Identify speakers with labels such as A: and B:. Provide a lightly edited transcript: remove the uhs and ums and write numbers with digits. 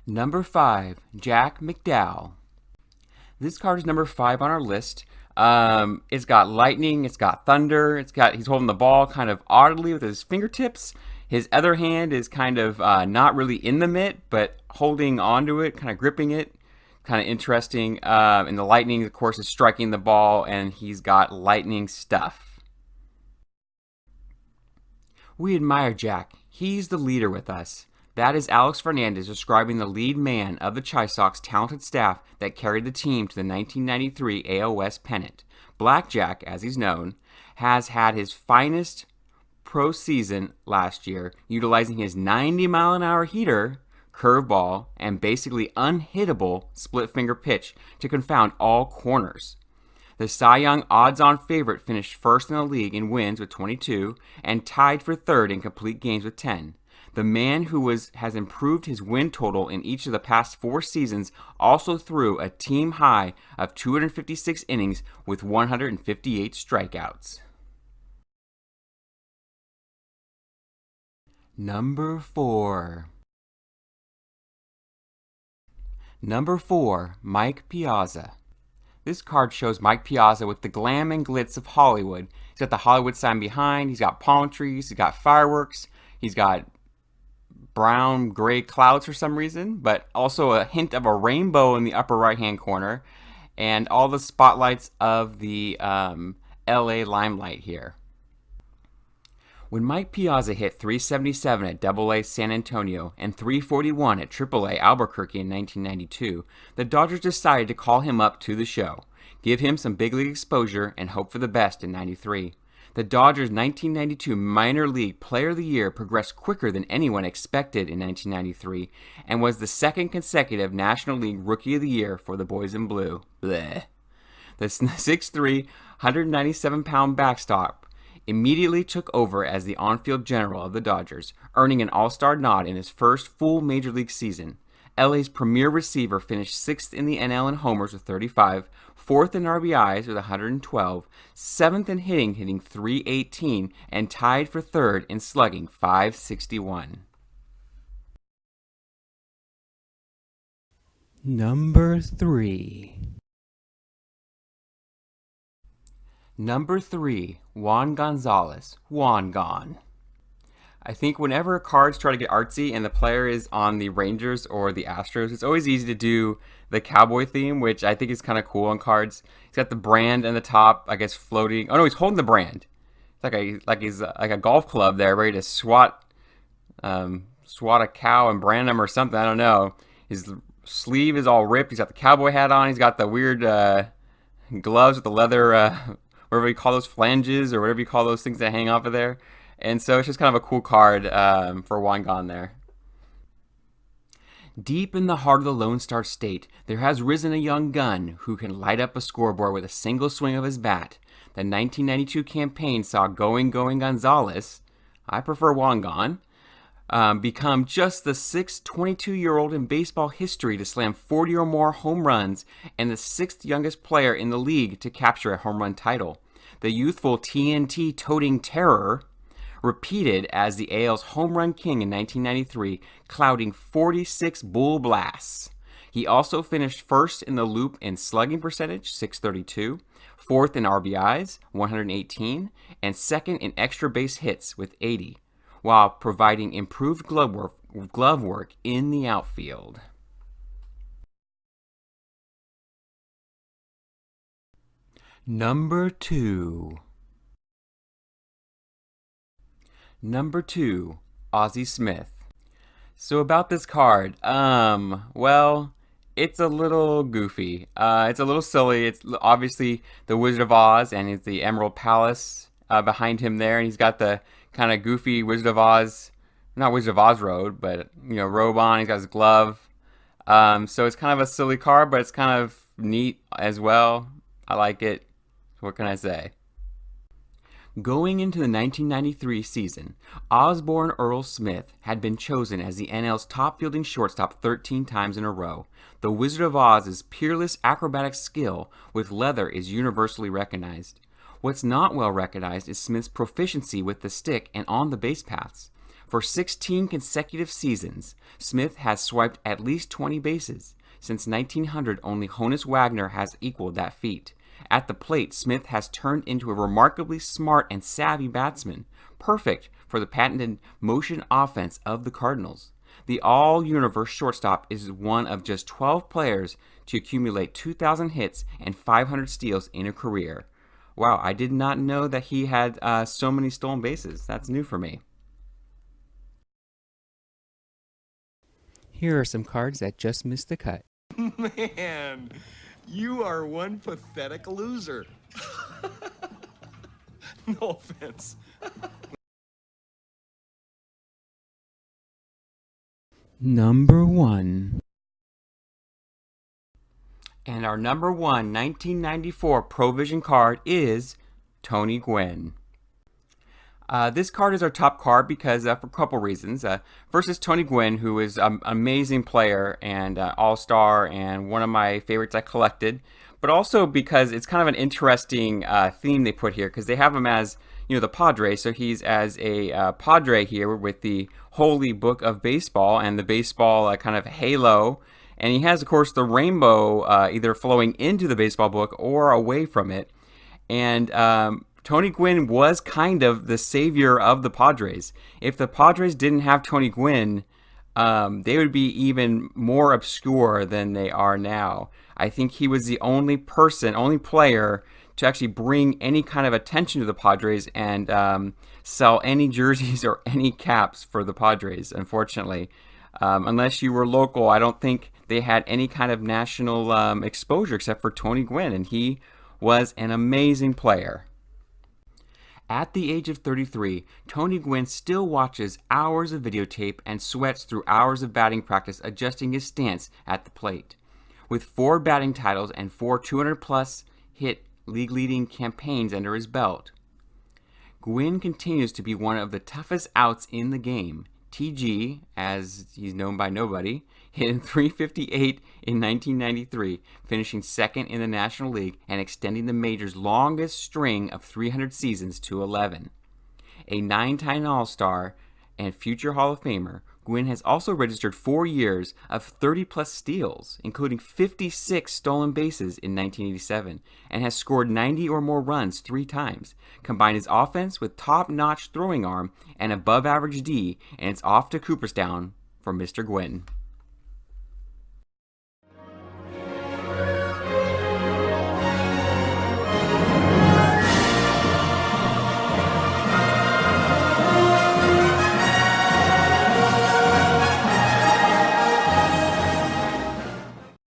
A: Number 5, Jack McDowell. This card is number 5 on our list. It's got lightning, it's got thunder, he's holding the ball kind of oddly with his fingertips. His other hand is kind of not really in the mitt, but holding onto it, kind of gripping it. Kind of interesting. And the lightning, of course, is striking the ball, and he's got lightning stuff. We admire Jack. He's the leader with us. That is Alex Fernandez describing the lead man of the Chi Sox talented staff that carried the team to the 1993 AL West pennant. Blackjack, as he's known, has had his finest pro season last year, utilizing his 90-mile-an-hour heater, curveball, and basically unhittable split-finger pitch to confound all corners. The Cy Young odds-on favorite finished first in the league in wins with 22 and tied for third in complete games with 10. The man who has improved his win total in each of the past 4 seasons also threw a team high of 256 innings with 158 strikeouts. Number 4. Number 4, Mike Piazza. This card shows Mike Piazza with the glam and glitz of Hollywood. He's got the Hollywood sign behind, he's got palm trees, he's got fireworks, he's got brown, gray clouds for some reason, but also a hint of a rainbow in the upper right-hand corner, and all the spotlights of the LA limelight here. When Mike Piazza hit 377 at AA San Antonio and 341 at AAA Albuquerque in 1992, the Dodgers decided to call him up to the show, give him some big league exposure, and hope for the best in 93. The Dodgers' 1992 Minor League Player of the Year progressed quicker than anyone expected in 1993 and was the second consecutive National League Rookie of the Year for the Boys in Blue. Bleh. The 6'3", 197-pound backstop immediately took over as the on-field general of the Dodgers, earning an All-Star nod in his first full Major League season. LA's premier receiver finished 6th in the NL in homers with 35, 4th in RBIs with 112, 7th in hitting 318, and tied for 3rd in slugging 561. Number 3. Number 3, Juan Gonzalez, Juan Gon. I think whenever cards try to get artsy and the player is on the Rangers or the Astros, it's always easy to do the cowboy theme, which I think is kind of cool on cards. He's got the brand on the top, I guess, floating. Oh no, he's holding the brand. It's like he's like a golf club there, ready to swat a cow and brand him or something. I don't know. His sleeve is all ripped. He's got the cowboy hat on. He's got the weird gloves with the leather, whatever you call those, flanges or whatever you call those things that hang off of there. And so it's just kind of a cool card for Juan Gon there. Deep in the heart of the Lone Star State, there has risen a young gun who can light up a scoreboard with a single swing of his bat. The 1992 campaign saw Going Gonzalez, I prefer Juan Gon, become just the 6th 22-year-old in baseball history to slam 40 or more home runs and the 6th youngest player in the league to capture a home run title. The youthful TNT-toting terror repeated as the AL's home run king in 1993, clouding 46 bull blasts. He also finished first in the loop in slugging percentage, 632, 4th in RBIs, 118, and 2nd in extra base hits with 80, while providing improved glove work in the outfield. Number 2. Number 2, Ozzie Smith. So about this card, well, it's a little goofy. It's a little silly. It's obviously the Wizard of Oz, and it's the Emerald Palace behind him there, and he's got the kind of goofy Wizard of Oz, not Wizard of Oz robe, but robe on. He's got his glove. So it's kind of a silly card, but it's kind of neat as well. I like it. What can I say? Going into the 1993 season, Osborne Earl Smith had been chosen as the NL's top fielding shortstop 13 times in a row. The Wizard of Oz's peerless acrobatic skill with leather is universally recognized. What's not well recognized is Smith's proficiency with the stick and on the base paths. For 16 consecutive seasons, Smith has swiped at least 20 bases. Since 1900, only Honus Wagner has equaled that feat. At the plate, Smith has turned into a remarkably smart and savvy batsman, perfect for the patented motion offense of the Cardinals. The all-universe shortstop is one of just 12 players to accumulate 2,000 hits and 500 steals in a career. Wow, I did not know that he had so many stolen bases. That's new for me. Here are some cards that just missed the cut.
B: Man, you are one pathetic loser. No offense.
A: Number 1. And our number 1 1994 ProVision card is Tony Gwynn. This card is our top card because for a couple reasons. First is Tony Gwynn, who is an amazing player and all-star and one of my favorites I collected. But also because it's kind of an interesting theme they put here, because they have him as, you know, the Padre. So he's as a Padre here with the Holy Book of Baseball and the baseball kind of halo. And he has, of course, the rainbow either flowing into the baseball book or away from it. And Tony Gwynn was kind of the savior of the Padres. If the Padres didn't have Tony Gwynn, they would be even more obscure than they are now. I think he was the only player to actually bring any kind of attention to the Padres and sell any jerseys or any caps for the Padres, unfortunately. Unless you were local, I don't think they had any kind of national exposure except for Tony Gwynn, and he was an amazing player. At the age of 33, Tony Gwynn still watches hours of videotape and sweats through hours of batting practice adjusting his stance at the plate. With 4 batting titles and 4 200-plus hit league-leading campaigns under his belt, Gwynn continues to be one of the toughest outs in the game. TG, as he's known by nobody, hit in .358 in 1993, finishing second in the National League and extending the Major's longest string of 300 seasons to 11. A 9-time All-Star and future Hall of Famer, Gwynn has also registered 4 years of 30-plus steals, including 56 stolen bases in 1987, and has scored 90 or more runs 3 times. Combine his offense with top-notch throwing arm and above-average D, and it's off to Cooperstown for Mr. Gwynn.